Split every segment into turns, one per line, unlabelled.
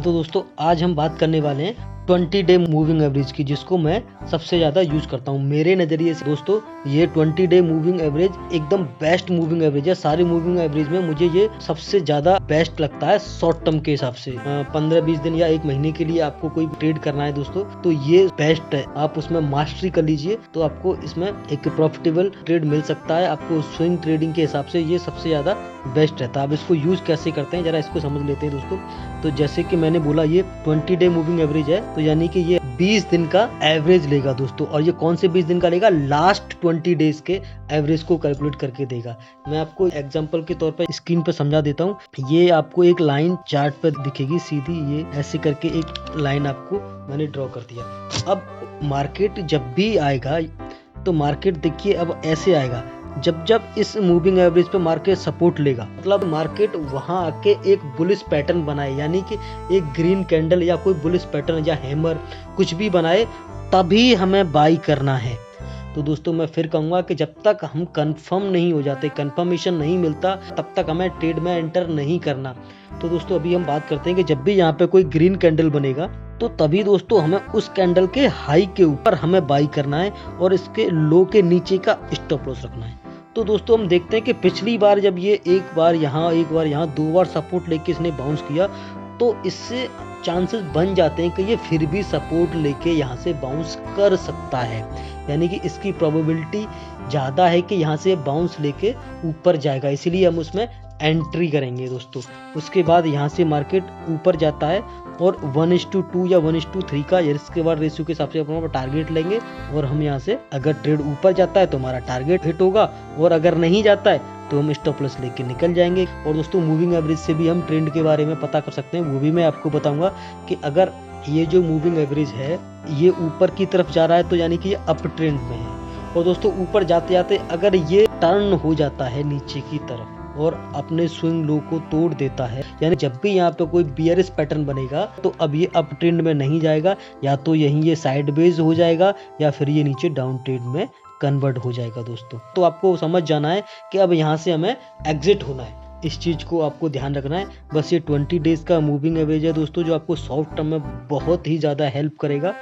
तो दोस्तों आज हम बात करने वाले हैं 20 डे मूविंग एवरेज की, जिसको मैं सबसे ज़्यादा यूज करता हूँ। मेरे नज़रिए से दोस्तों ये 20 डे मूविंग एवरेज एकदम बेस्ट मूविंग एवरेज है। सारी मूविंग एवरेज में मुझे ये सबसे ज़्यादा बेस्ट लगता है शॉर्ट टर्म के हिसाब से। 15-20 दिन या एक महीने के लिए आपको कोई ट्रेड करना है दोस्तों, तो ये बेस्ट है। आप उसमें मास्टरी कर लीजिए तो आपको इसमें एक प्रॉफिटेबल ट्रेड मिल सकता है। आपको स्विंग ट्रेडिंग के हिसाब से ये सबसे ज़्यादा बेस्ट रहता है। आप इसको यूज कैसे करते हैं जरा इसको समझ लेते हैं दोस्तों। तो जैसे कि मैंने बोला ये 20 डे मूविंग एवरेज है, तो यानी कि ये 20 दिन का एवरेज लेगा दोस्तों। और ये कौन से 20 दिन का लेगा? लास्ट 20 डेज के एवरेज को कैलकुलेट करके देगा। मैं आपको एग्जांपल के तौर पर स्क्रीन पर समझा देता हूँ। ये आपको एक लाइन चार्ट पर दिखेगी सीधी, ये ऐसे करके एक लाइन आपको मैंने ड्रॉ कर दिया। अब मार्केट जब भी आएगा तो मार्केट देखिए अब ऐसे आएगा, जब इस मूविंग एवरेज पे मार्केट सपोर्ट लेगा, मतलब मार्केट वहां आके एक बुलिश पैटर्न बनाए, यानी कि एक ग्रीन कैंडल या कोई बुलिश पैटर्न या हैमर कुछ भी बनाए, तभी हमें बाई करना है। तो दोस्तों मैं फिर कहूंगा कि जब तक हम कंफर्म नहीं हो जाते, कंफर्मेशन नहीं मिलता, तब तक हमें ट्रेड में एंटर नहीं करना। तो दोस्तों अभी हम बात करते हैं कि जब भी यहाँ पे कोई ग्रीन कैंडल बनेगा तो तभी दोस्तों हमें उस कैंडल के हाई के ऊपर हमें बाई करना है और इसके लो के नीचे का स्टॉप लॉस रखना है। तो दोस्तों हम देखते हैं कि पिछली बार जब ये एक बार यहाँ 2 बार सपोर्ट लेके इसने बाउंस किया, तो इससे चांसेस बन जाते हैं कि ये फिर भी सपोर्ट लेके यहाँ से बाउंस कर सकता है, यानी कि इसकी प्रोबेबिलिटी ज़्यादा है कि यहाँ से बाउंस लेके ऊपर जाएगा, इसीलिए हम उसमें एंट्री करेंगे दोस्तों। उसके बाद यहाँ से मार्केट ऊपर जाता है और 1:2 या 1:3 का इसके बाद रेशियो के हिसाब से अपना टारगेट लेंगे, और हम यहाँ से अगर ट्रेड ऊपर जाता है तो हमारा टारगेट हिट होगा, और अगर नहीं जाता है तो हम स्टॉप लॉस लेके निकल जाएंगे। और दोस्तों मूविंग एवरेज से भी हम ट्रेंड के बारे में पता कर सकते हैं, वो भी मैं आपको बताऊंगा कि अगर ये जो मूविंग एवरेज है ये ऊपर की तरफ जा रहा है तो यानी कि ये अप ट्रेंड में है। और दोस्तों ऊपर जाते जाते अगर ये टर्न हो जाता है नीचे की तरफ और अपने स्विंग लो को तोड़ देता है, यानी जब भी यहाँ पे कोई बियरिश पैटर्न बनेगा तो अब ये अप ट्रेंड में नहीं जाएगा, या तो यहीं ये साइडवेज हो जाएगा या फिर ये नीचे डाउन ट्रेंड में कन्वर्ट हो जाएगा दोस्तों। तो आपको समझ जाना है कि अब यहाँ से हमें एग्जिट होना है, इस चीज को आपको ध्यान रखना है। बस ये 20 डेज का मूविंग एवरेज है दोस्तों, जो आपको शॉर्ट टर्म में बहुत ही ज्यादा हेल्प करेगा।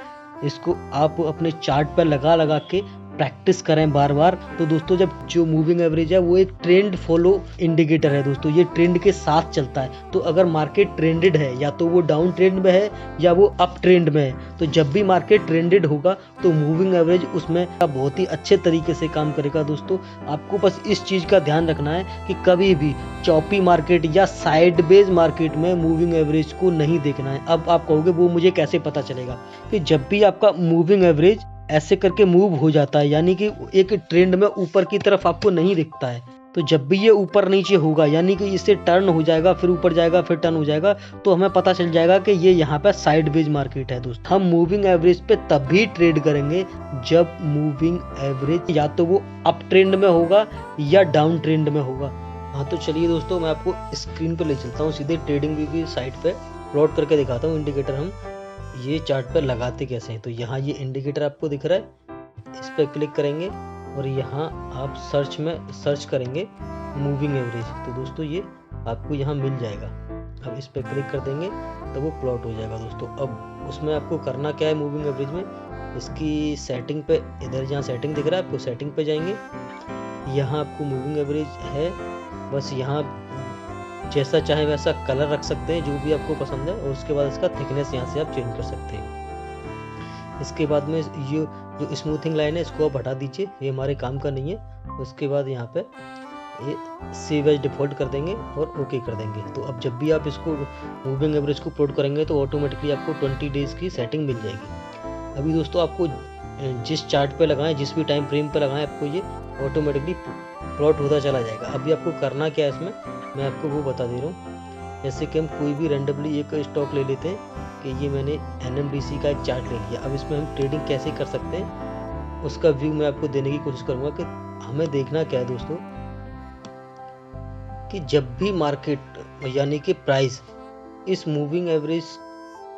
इसको आप अपने चार्ट पर लगा के प्रैक्टिस करें बार बार। तो दोस्तों जब जो मूविंग एवरेज है वो एक ट्रेंड फॉलो इंडिकेटर है दोस्तों, ये ट्रेंड के साथ चलता है। तो अगर मार्केट ट्रेंडेड है, या तो वो डाउन ट्रेंड में है या वो अप ट्रेंड में है, तो जब भी मार्केट ट्रेंडेड होगा तो मूविंग एवरेज उसमें बहुत ही अच्छे तरीके से काम करेगा दोस्तों। आपको बस इस चीज का ध्यान रखना है कि कभी भी चौपी मार्केट या साइडवेज मार्केट में मूविंग एवरेज को नहीं देखना है। अब आप कहोगे वो मुझे कैसे पता चलेगा? कि जब भी आपका मूविंग एवरेज ऐसे करके मूव हो जाता है, यानी कि एक ट्रेंड में ऊपर की तरफ आपको नहीं दिखता है, तो जब भी ये ऊपर नीचे होगा, यानी कि इससे टर्न हो जाएगा, फिर ऊपर जाएगा, फिर टर्न हो जाएगा, तो हमें पता चल जाएगा कि ये यहाँ पे साइडवेज मार्केट है दोस्तों। हम मूविंग एवरेज पे तभी ट्रेड करेंगे जब मूविंग एवरेज या तो वो अप ट्रेंड में होगा या डाउन ट्रेंड में होगा। हाँ तो चलिए दोस्तों मैं आपको स्क्रीन पे ले चलता हूँ, सीधे ट्रेडिंग व्यू की साइट पे प्लॉट करके दिखाता हूँ इंडिकेटर हम ये चार्ट पर लगाते कैसे हैं। तो यहाँ ये इंडिकेटर आपको दिख रहा है, इस पर क्लिक करेंगे और यहाँ आप सर्च में सर्च करेंगे मूविंग एवरेज, तो दोस्तों ये आपको यहाँ मिल जाएगा। अब इस पर क्लिक कर देंगे तो वो प्लॉट हो जाएगा दोस्तों। अब उसमें आपको करना क्या है मूविंग एवरेज में, इसकी सेटिंग पे, इधर जहाँ सेटिंग दिख रहा है आपको सेटिंग पे जाएंगे, यहाँ आपको मूविंग एवरेज है, बस यहाँ जैसा चाहे वैसा कलर रख सकते हैं जो भी आपको पसंद है, और उसके बाद इसका थिकनेस यहाँ से आप चेंज कर सकते हैं। इसके बाद में ये जो स्मूथिंग लाइन है इसको आप हटा दीजिए, ये हमारे काम का नहीं है। उसके बाद यहाँ पे ये सेव एज डिफॉल्ट कर देंगे और ओके कर देंगे। तो अब जब भी आप इसको मूविंग एवरेज को प्लॉट करेंगे तो ऑटोमेटिकली आपको 20 डेज की सेटिंग मिल जाएगी। अभी दोस्तों आपको जिस चार्ट पे लगाएं, जिस भी टाइम फ्रेम पे लगाएं, आपको ये ऑटोमेटिकली प्लॉट होता चला जाएगा। अभी आपको करना क्या है इसमें मैं आपको वो बता दे रहा हूँ। जैसे कि हम कोई भी रेंडमली एक स्टॉक ले लेते हैं, कि ये मैंने NMDC का एक चार्ट ले लिया। अब इसमें हम ट्रेडिंग कैसे कर सकते हैं उसका व्यू मैं आपको देने की कोशिश करूँगा। कि हमें देखना क्या है दोस्तों, कि जब भी मार्केट यानी कि प्राइस इस मूविंग एवरेज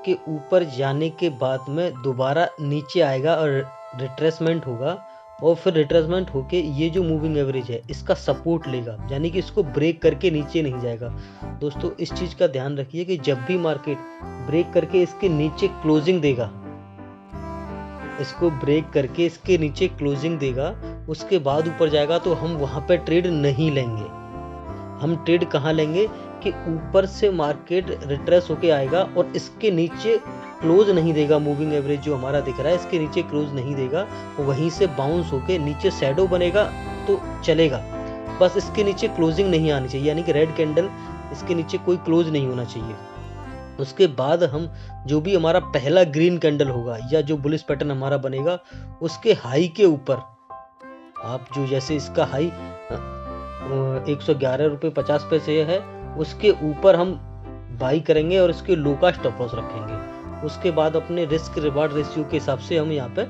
के ऊपर जाने के बाद में दोबारा नीचे आएगा और रिट्रेसमेंट होगा, और फिर रिट्रेसमेंट होके ये जो मूविंग एवरेज है इसका सपोर्ट लेगा, यानी कि इसको ब्रेक करके नीचे नहीं जाएगा। दोस्तों इस चीज़ का ध्यान रखिए कि जब भी मार्केट ब्रेक करके इसके नीचे क्लोजिंग देगा, इसको ब्रेक करके इसके नीचे क्लोजिंग देगा, उसके बाद ऊपर जाएगा, तो हम वहाँ पे ट्रेड नहीं लेंगे। हम ट्रेड कहाँ लेंगे कि ऊपर से मार्केट रिट्रेस होके आएगा और इसके नीचे क्लोज नहीं देगा, मूविंग एवरेज जो हमारा दिख रहा है इसके नीचे क्लोज नहीं देगा, वहीं से बाउंस होके नीचे शैडो बनेगा तो चलेगा, बस इसके नीचे क्लोजिंग नहीं आनी चाहिए, यानी कि रेड कैंडल इसके नीचे कोई क्लोज नहीं होना चाहिए। उसके बाद हम जो भी हमारा पहला ग्रीन कैंडल होगा या जो बुलिश पैटर्न हमारा बनेगा, उसके हाई के ऊपर आप जो जैसे इसका हाई 111 रुपये 50 पैसे है, उसके ऊपर हम बाई करेंगे और इसके लो का स्टॉप लॉस रखेंगे। उसके बाद अपने रिस्क रिवार्ड रेशियो के हिसाब से हम यहाँ पे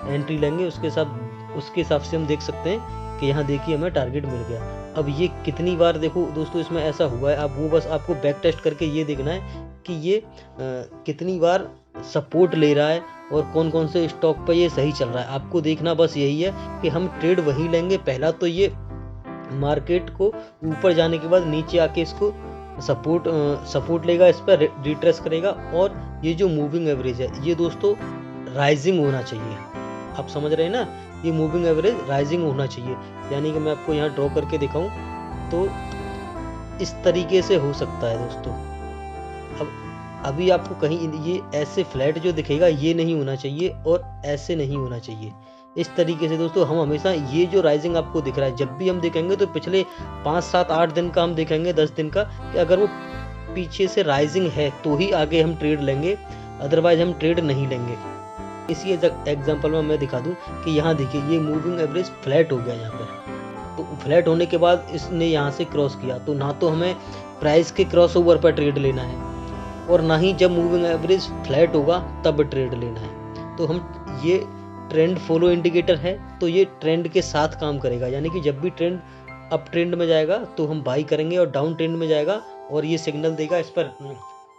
एंट्री लेंगे। उसके हिसाब से हम देख सकते हैं कि यहाँ देखिए हमें टारगेट मिल गया। अब ये कितनी बार देखो दोस्तों इसमें ऐसा हुआ है, अब वो बस आपको बैक टेस्ट करके ये देखना है कि ये कितनी बार सपोर्ट ले रहा है और कौन कौन से स्टॉक पे ये सही चल रहा है। आपको देखना बस यही है कि हम ट्रेड वही लेंगे, पहला तो ये मार्केट को ऊपर जाने के बाद नीचे आके इसको सपोर्ट लेगा, इस पर रिट्रेस करेगा, और ये जो मूविंग एवरेज है ये दोस्तों राइजिंग होना चाहिए। आप समझ रहे हैं ना, ये मूविंग एवरेज राइजिंग होना चाहिए, यानी कि मैं आपको यहाँ ड्रॉ करके दिखाऊं तो इस तरीके से हो सकता है दोस्तों। अब अभी आपको कहीं ये ऐसे फ्लैट जो दिखेगा ये नहीं होना चाहिए और ऐसे नहीं होना चाहिए, इस तरीके से दोस्तों हम हमेशा ये जो राइजिंग आपको दिख रहा है जब भी हम देखेंगे तो पिछले 5, 7, 8 दिन का हम देखेंगे, 10 दिन का, कि अगर वो पीछे से राइजिंग है तो ही आगे हम ट्रेड लेंगे, अदरवाइज हम ट्रेड नहीं लेंगे। इसी एग्जांपल में मैं दिखा दूं कि यहाँ देखिए ये मूविंग एवरेज फ्लैट हो गया यहाँ पर, तो फ्लैट होने के बाद इसने यहाँ से क्रॉस किया, तो ना तो हमें प्राइस के क्रॉस ओवर पर ट्रेड लेना है और ना ही जब मूविंग एवरेज फ्लैट होगा तब ट्रेड लेना है। तो हम ये ट्रेंड फॉलो इंडिकेटर है, तो ये ट्रेंड के साथ काम करेगा, यानी कि जब भी ट्रेंड अप ट्रेंड में जाएगा तो हम बाई करेंगे और डाउन ट्रेंड में जाएगा और ये सिग्नल देगा, इस पर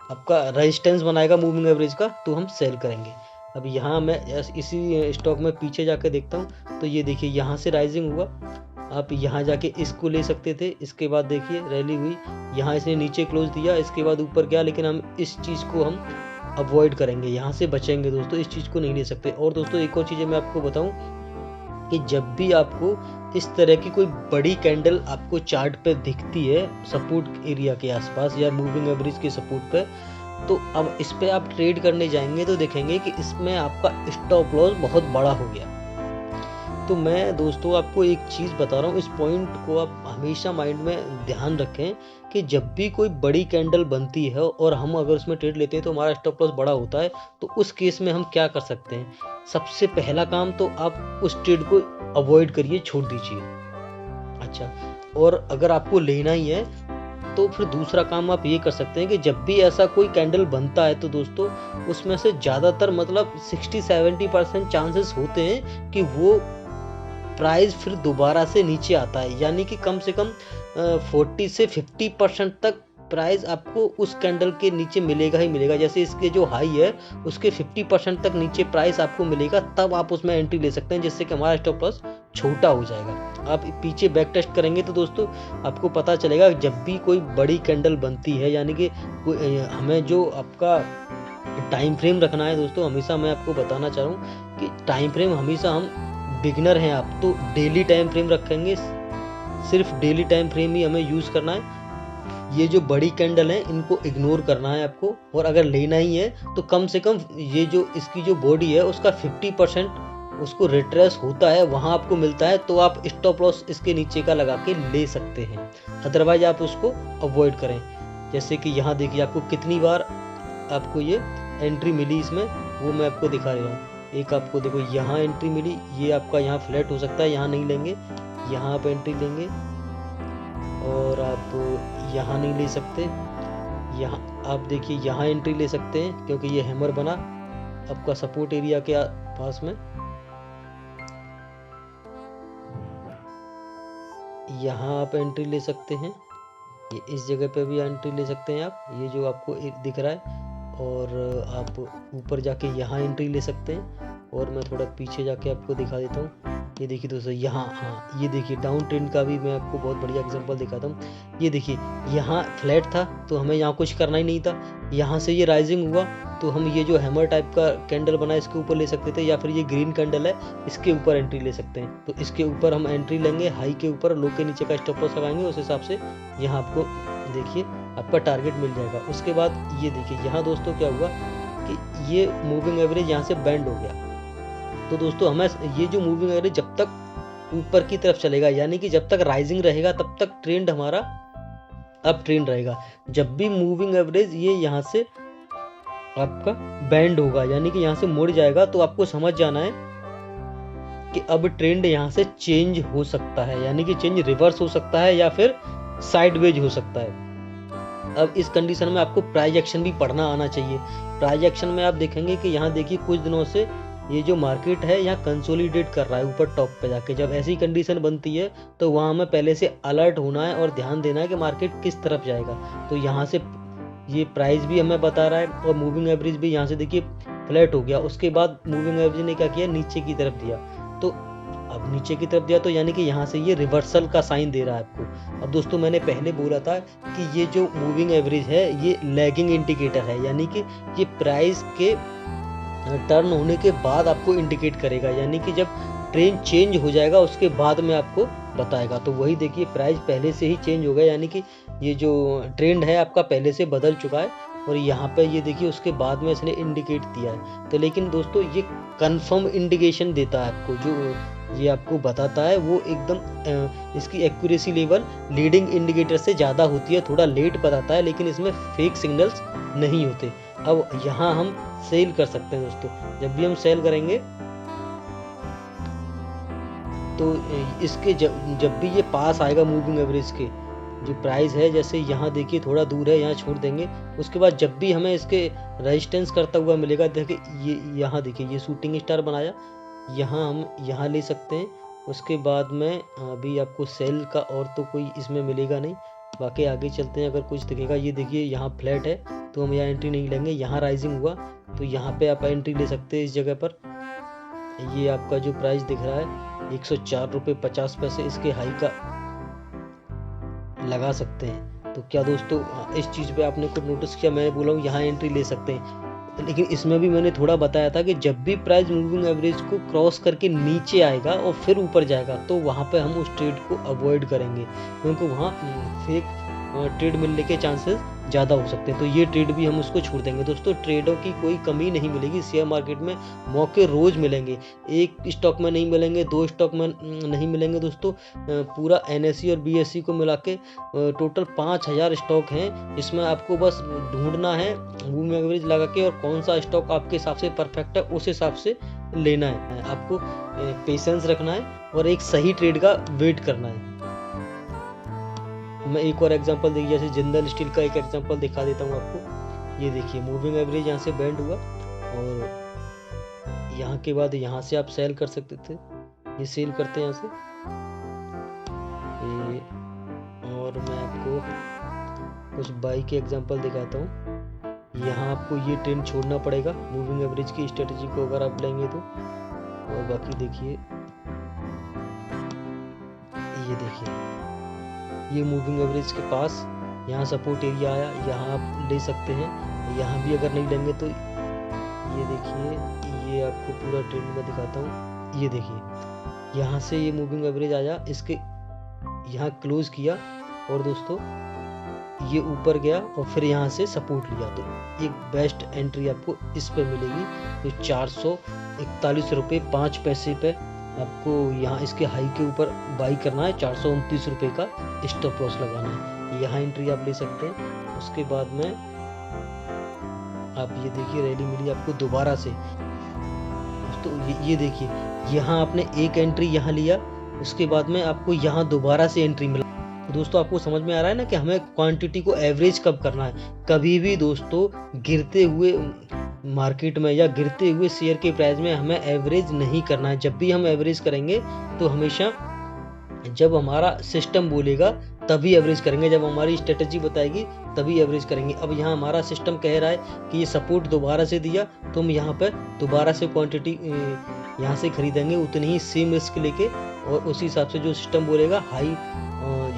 आपका रेजिस्टेंस बनाएगा मूविंग एवरेज का, तो हम सेल करेंगे। अब यहाँ मैं इसी स्टॉक में पीछे जाके देखता हूँ, तो ये देखिए यहाँ से राइजिंग हुआ, आप यहाँ जाके इसको ले सकते थे, इसके बाद देखिए रैली हुई, यहाँ इसने नीचे क्लोज दिया, इसके बाद ऊपर गया, लेकिन हम इस चीज़ को हम अवॉइड करेंगे, यहाँ से बचेंगे दोस्तों, इस चीज़ को नहीं ले सकते। और दोस्तों एक और चीज़ मैं आपको बताऊं कि जब भी आपको इस तरह की कोई बड़ी कैंडल आपको चार्ट पे दिखती है सपोर्ट एरिया के आसपास या मूविंग एवरेज के सपोर्ट पे, तो अब इस पे आप ट्रेड करने जाएंगे तो देखेंगे कि इसमें आपका स्टॉप लॉस बहुत बड़ा हो गया। तो मैं दोस्तों आपको एक चीज़ बता रहा हूँ, इस पॉइंट को आप हमेशा माइंड में ध्यान रखें कि जब भी कोई बड़ी कैंडल बनती है और हम अगर उसमें ट्रेड लेते हैं तो हमारा स्टॉप लॉस बड़ा होता है, तो उस केस में हम क्या कर सकते हैं। सबसे पहला काम तो आप उस ट्रेड को अवॉइड करिए, छोड़ दीजिए। अच्छा, और अगर आपको लेना ही है तो फिर दूसरा काम आप ये कर सकते हैं कि जब भी ऐसा कोई कैंडल बनता है तो दोस्तों उसमें से ज़्यादातर मतलब 60-70% चांसेस होते हैं कि वो प्राइस फिर दोबारा से नीचे आता है, यानी कि कम से कम 40 से 50% तक प्राइस आपको उस कैंडल के नीचे मिलेगा ही मिलेगा। जैसे इसके जो हाई है उसके 50% तक नीचे प्राइस आपको मिलेगा, तब आप उसमें एंट्री ले सकते हैं, जिससे कि हमारा स्टॉप लॉस छोटा हो जाएगा। आप पीछे बैक टेस्ट करेंगे तो दोस्तों आपको पता चलेगा जब भी कोई बड़ी कैंडल बनती है, यानी कि हमें जो आपका टाइम फ्रेम रखना है दोस्तों, हमेशा मैं आपको बताना चाह रहा हूँ कि टाइम फ्रेम हमेशा हम बिगिनर हैं आप तो डेली टाइम फ्रेम रखेंगे, सिर्फ डेली टाइम फ्रेम ही हमें यूज़ करना है। ये जो बड़ी कैंडल है इनको इग्नोर करना है आपको, और अगर लेना ही है तो कम से कम ये जो इसकी जो बॉडी है उसका 50% उसको रिट्रेस होता है, वहाँ आपको मिलता है, तो आप स्टॉप लॉस इसके नीचे का लगा के ले सकते हैं, अदरवाइज आप उसको अवॉइड करें। जैसे कि यहाँ देखिए आपको कितनी बार आपको ये एंट्री मिली इसमें, वो मैं आपको दिखा रहा हूँ। एक आपको देखो यहाँ एंट्री मिली, ये आपका यहाँ फ्लैट हो सकता है, यहाँ नहीं लेंगे, यहाँ आप एंट्री लेंगे, और आप यहाँ नहीं ले सकते, यहाँ आप देखिए यहाँ एंट्री ले सकते हैं क्योंकि ये हैमर बना आपका सपोर्ट एरिया के पास में, यहाँ आप एंट्री ले सकते हैं, ये इस जगह पे भी एंट्री ले सकते हैं आप, ये जो आपको दिख रहा है, और आप ऊपर जाके यहाँ एंट्री ले सकते हैं। और मैं थोड़ा पीछे जाके आपको दिखा देता हूँ, ये देखिए दोस्तों यहाँ, हाँ ये देखिए डाउन ट्रेंड का भी मैं आपको बहुत बढ़िया एग्जांपल दिखाता हूँ। ये देखिए यहाँ फ्लैट था तो हमें यहाँ कुछ करना ही नहीं था, यहाँ से ये राइजिंग हुआ तो हम ये जो हैमर टाइप का कैंडल बना है इसके ऊपर ले सकते थे, या फिर ये ग्रीन कैंडल है इसके ऊपर एंट्री ले सकते हैं। तो इसके ऊपर हम एंट्री लेंगे, हाई के ऊपर, लो के नीचे का स्टॉप लॉस लगाएंगे, उस हिसाब से यहाँ आपको देखिए आपका टारगेट मिल जाएगा। उसके बाद ये देखिए यहाँ दोस्तों क्या हुआ कि ये मूविंग एवरेज यहाँ से बैंड हो गया। तो दोस्तों हमें ये जो मूविंग एवरेज जब तक ऊपर की तरफ चलेगा, यानी कि जब तक राइजिंग रहेगा तब तक ट्रेंड हमारा अप ट्रेंड रहेगा। जब भी मूविंग एवरेज ये यहाँ से आपका बैंड होगा, यानी कि यहाँ से मुड़ जाएगा, तो आपको समझ जाना है कि अब ट्रेंड यहाँ से चेंज हो सकता है, यानी कि चेंज रिवर्स हो सकता है या फिर साइडवेज हो सकता है। अब इस कंडीशन में आपको प्राइस एक्शन भी पढ़ना आना चाहिए। प्राइस एक्शन में आप देखेंगे कि यहाँ देखिए कुछ दिनों से ये जो मार्केट है यहाँ कंसोलिडेट कर रहा है ऊपर टॉप पे जाके। जब ऐसी कंडीशन बनती है तो वहाँ हमें पहले से अलर्ट होना है और ध्यान देना है कि मार्केट किस तरफ जाएगा। तो यहाँ से ये प्राइस भी हमें बता रहा है और मूविंग एवरेज भी यहाँ से देखिए फ्लैट हो गया। उसके बाद मूविंग एवरेज ने क्या किया, नीचे की तरफ दिया। तो अब नीचे की तरफ दिया तो यानी कि यहाँ से ये रिवर्सल का साइन दे रहा है आपको। अब दोस्तों मैंने पहले बोला था कि ये जो मूविंग एवरेज है ये लैगिंग इंडिकेटर है, यानी कि ये प्राइस के टर्न होने के बाद आपको इंडिकेट करेगा, यानी कि जब ट्रेंड चेंज हो जाएगा उसके बाद में आपको बताएगा। तो वही देखिए प्राइस पहले से ही चेंज हो गया, यानी कि ये जो ट्रेंड है आपका पहले से बदल चुका है और यहाँ पे ये देखिए उसके बाद में इसने इंडिकेट दिया है। तो लेकिन दोस्तों ये कंफर्म इंडिकेशन देता है आपको, जो ये आपको बताता है वो एकदम इसकी एक्यूरेसी लेवल लीडिंग इंडिकेटर से ज़्यादा होती है, थोड़ा लेट बताता है, लेकिन इसमें फेक सिग्नल्स नहीं होते। अब यहाँ हम सेल कर सकते हैं दोस्तों। जब भी हम सेल करेंगे तो इसके जब भी ये पास आएगा मूविंग एवरेज के जो प्राइस है, जैसे यहाँ देखिए थोड़ा दूर है, यहाँ छोड़ देंगे। उसके बाद जब भी हमें इसके रेजिस्टेंस करता हुआ मिलेगा, देखिए ये यहाँ देखिए ये शूटिंग स्टार बनाया, यहाँ हम यहाँ ले सकते हैं। उसके बाद में अभी आपको सेल का और तो कोई इसमें मिलेगा नहीं, बाकी आगे चलते हैं अगर कुछ दिखेगा। ये देखिए यहाँ फ्लैट है तो हम यहाँ एंट्री नहीं लेंगे। यहाँ राइजिंग हुआ तो यहाँ पे आप एंट्री ले सकते हैं इस जगह पर। ये आपका जो प्राइस दिख रहा है 104 रुपये 50 पैसे इसके हाई का लगा सकते हैं। तो क्या दोस्तों इस चीज़ पे आपने कुछ नोटिस किया, मैं बोला हूँ यहाँ एंट्री ले सकते हैं, लेकिन इसमें भी मैंने थोड़ा बताया था कि जब भी प्राइस मूविंग एवरेज को क्रॉस करके नीचे आएगा और फिर ऊपर जाएगा तो वहाँ पे हम उस ट्रेड को अवॉइड करेंगे, क्योंकि वहाँ फेक ट्रेड मिलने के चांसेस ज़्यादा हो सकते हैं। तो ये ट्रेड भी हम उसको छोड़ देंगे। दोस्तों ट्रेडों की कोई कमी नहीं मिलेगी शेयर मार्केट में, मौके रोज़ मिलेंगे। एक स्टॉक में नहीं मिलेंगे, दो स्टॉक में नहीं मिलेंगे दोस्तों। पूरा NSE और BSE को मिला के टोटल 5000 स्टॉक हैं, जिसमें आपको बस ढूंढना है मूविंग एवरेज लगा के और कौन सा स्टॉक आपके हिसाब से परफेक्ट है उस हिसाब से लेना है। आपको पेशेंस रखना है और एक सही ट्रेड का वेट करना है। मैं एक और एग्जांपल देखिए, जैसे जिंदल स्टील का एक एग्जांपल दिखा देता हूँ आपको। ये देखिए मूविंग एवरेज यहाँ से बैंड हुआ और यहाँ के बाद यहाँ से आप सेल कर सकते थे, ये सेल करते हैं यहाँ से ये। और मैं आपको कुछ बाई के एग्जांपल दिखाता हूँ। यहाँ आपको ये ट्रेंड छोड़ना पड़ेगा मूविंग एवरेज की स्ट्रेटेजी को अगर आप लेंगे तो। और बाकी देखिए ये देखिए ये मूविंग एवरेज के पास यहाँ सपोर्ट एरिया आया, यहाँ आप ले सकते हैं। यहाँ भी अगर नहीं लेंगे तो ये देखिए, ये आपको पूरा ट्रेंड में दिखाता हूँ। ये देखिए यहाँ से ये मूविंग एवरेज आया, इसके यहाँ क्लोज किया और दोस्तों ये ऊपर गया और फिर यहाँ से सपोर्ट लिया। तो एक बेस्ट एंट्री आपको इस पे मिलेगी। तो 441 रुपये 5 पैसे पे आपको यहाँ इसके हाई के ऊपर बाई करना है। 429 रुपये का स्टॉप लॉस लगाना है, यहाँ एंट्री आप ले सकते हैं। उसके बाद में आप ये देखिए रैली मिली आपको दोबारा से दोस्तों। ये देखिए यहाँ आपने एक एंट्री यहाँ लिया, उसके बाद में आपको यहाँ दोबारा से एंट्री मिला। तो दोस्तों आपको समझ में आ रहा है ना कि हमें क्वांटिटी को एवरेज कब करना है। कभी भी दोस्तों गिरते हुए मार्केट में या गिरते हुए शेयर के प्राइस में हमें एवरेज नहीं करना है। जब भी हम एवरेज करेंगे तो हमेशा जब हमारा सिस्टम बोलेगा तभी एवरेज करेंगे, जब हमारी स्ट्रेटजी बताएगी तभी एवरेज करेंगे। अब यहाँ हमारा सिस्टम कह रहा है कि ये सपोर्ट दोबारा से दिया, तो हम यहाँ पर दोबारा से क्वांटिटी यहाँ से खरीदेंगे उतनी ही सेम रिस्क लेके, और उसी हिसाब से जो सिस्टम बोलेगा हाई,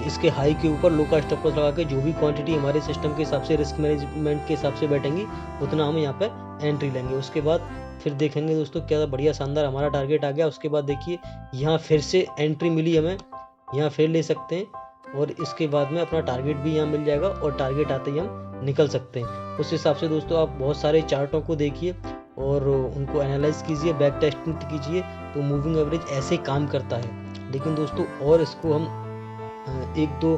इसके हाई के ऊपर लो का स्टॉप लॉस लगा के जो भी क्वांटिटी हमारे सिस्टम के हिसाब से, रिस्क मैनेजमेंट के हिसाब से बैठेंगी, उतना हम यहाँ पर एंट्री लेंगे। उसके बाद फिर देखेंगे दोस्तों क्या बढ़िया शानदार हमारा टारगेट आ गया। उसके बाद देखिए यहाँ फिर से एंट्री मिली हमें, यहाँ फिर ले सकते हैं, और इसके बाद में अपना टारगेट भी यहाँ मिल जाएगा, और टारगेट आते ही हम निकल सकते हैं। उस हिसाब से दोस्तों आप बहुत सारे चार्टों को देखिए और उनको एनालाइज कीजिए, बैक टेस्टिंग कीजिए, तो मूविंग एवरेज ऐसे काम करता है। लेकिन दोस्तों और इसको हम एक दो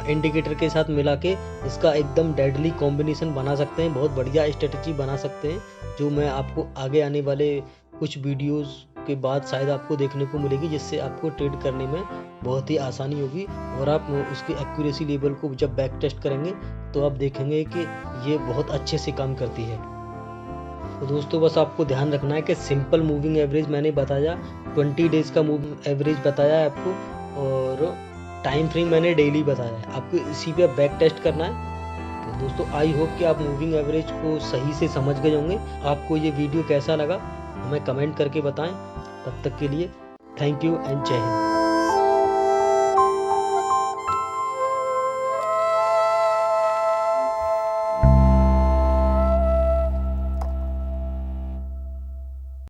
इंडिकेटर के साथ मिला के इसका एकदम डेडली कॉम्बिनेशन बना सकते हैं, बहुत बढ़िया स्ट्रेटजी बना सकते हैं, जो मैं आपको आगे आने वाले कुछ वीडियोस के बाद शायद आपको देखने को मिलेगी, जिससे आपको ट्रेड करने में बहुत ही आसानी होगी, और आप उसके एक्यूरेसी लेवल को जब बैक टेस्ट करेंगे तो आप देखेंगे कि ये बहुत अच्छे से काम करती है। तो दोस्तों बस आपको ध्यान रखना है कि सिंपल मूविंग एवरेज मैंने बताया, 20 डेज का मूविंग एवरेज बताया है आपको, और टाइम फ्रेम मैंने डेली बताया है, आपको इसी पे बैक टेस्ट करना है। तो दोस्तों आई होप कि आप मूविंग एवरेज को सही से समझ गए होंगे। आपको ये वीडियो कैसा लगा हमें कमेंट करके बताएं। तब तक के लिए थैंक यू एंड जय हिंद।